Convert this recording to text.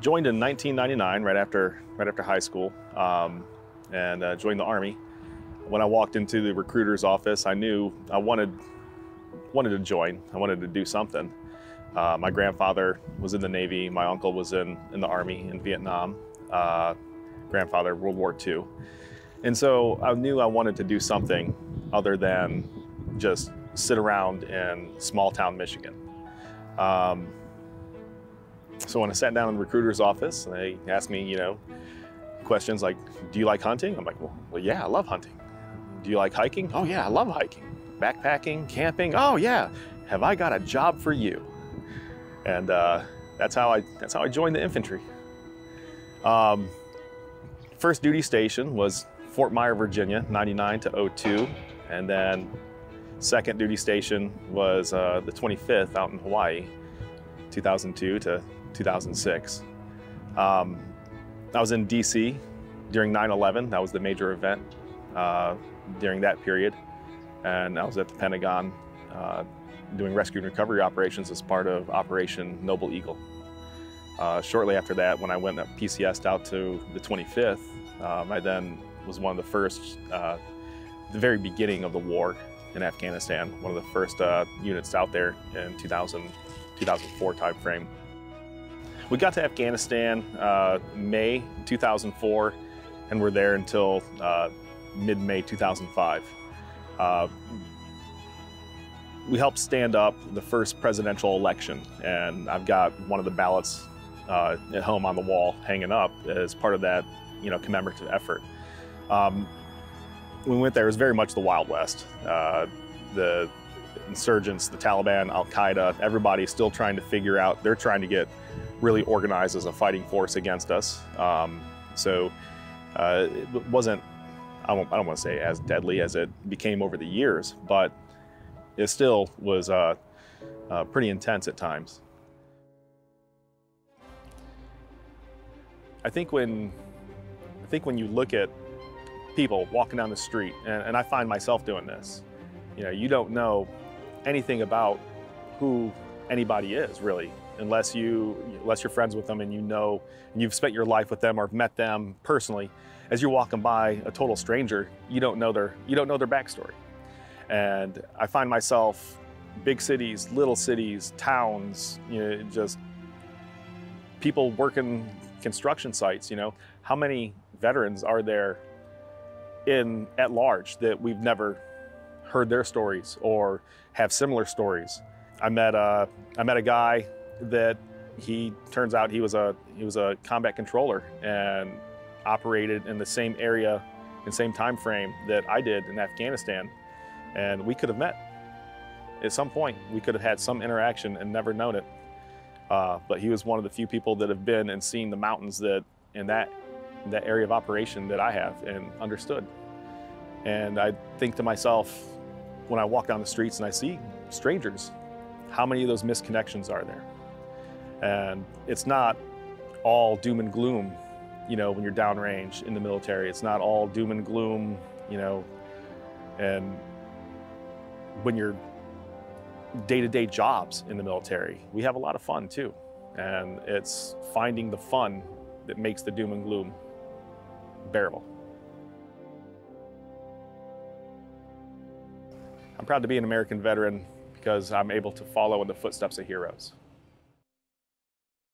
Joined in 1999, right after high school, and joined the Army. When I walked into the recruiter's office, I knew I wanted to join. I wanted to do something. My grandfather was in the Navy. My uncle was in the Army in Vietnam. Grandfather, World War II. And so I knew I wanted to do something other than just sit around in small town Michigan. So when I sat down in the recruiter's office, they asked me, questions like, do you like hunting? I'm like, well, yeah, I love hunting. Do you like hiking? Oh yeah, I love hiking. Backpacking, camping? Oh yeah. Have I got a job for you? And that's how I joined the infantry. First duty station was Fort Myer, Virginia, 99 to 02. And then second duty station was the 25th out in Hawaii, 2002 to 2006. I was in DC during 9/11. That was the major event during that period. And I was at the Pentagon doing rescue and recovery operations as part of Operation Noble Eagle. Shortly after that, when I went PCS'd out to the 25th, I then was one of the first, the very beginning of the war in Afghanistan, one of the first units out there in 2004 timeframe. We got to Afghanistan May 2004, and we're there until mid-May 2005. We helped stand up the first presidential election, and I've got one of the ballots at home on the wall hanging up as part of that, commemorative effort. We went there, it was very much the Wild West. The insurgents, the Taliban, Al-Qaeda, everybody's still trying to figure out, they're trying to get really organized as a fighting force against us. It wasn't, I don't want to say as deadly as it became over the years, but it still was pretty intense at times. I think when you look at people walking down the street, and I find myself doing this, you don't know anything about who anybody is really, unless you're friends with them and and you've spent your life with them or met them personally. As you're walking by a total stranger, you don't know their backstory. And I find myself, big cities, little cities, towns, just people working construction sites, how many veterans are there at large that we've never heard their stories or have similar stories. I met a guy that turns out he was a combat controller and operated in the same area and same time frame that I did in Afghanistan. And we could have met at some point. We could have had some interaction and never known it. But he was one of the few people that have been and seen the mountains in that area of operation that I have and understood. And I think to myself, when I walk down the streets and I see strangers, how many of those missed connections are there? And it's not all doom and gloom, when you're downrange in the military. It's not all doom and gloom, and when you're day-to-day jobs in the military, we have a lot of fun too. And it's finding the fun that makes the doom and gloom bearable. I'm proud to be an American veteran because I'm able to follow in the footsteps of heroes.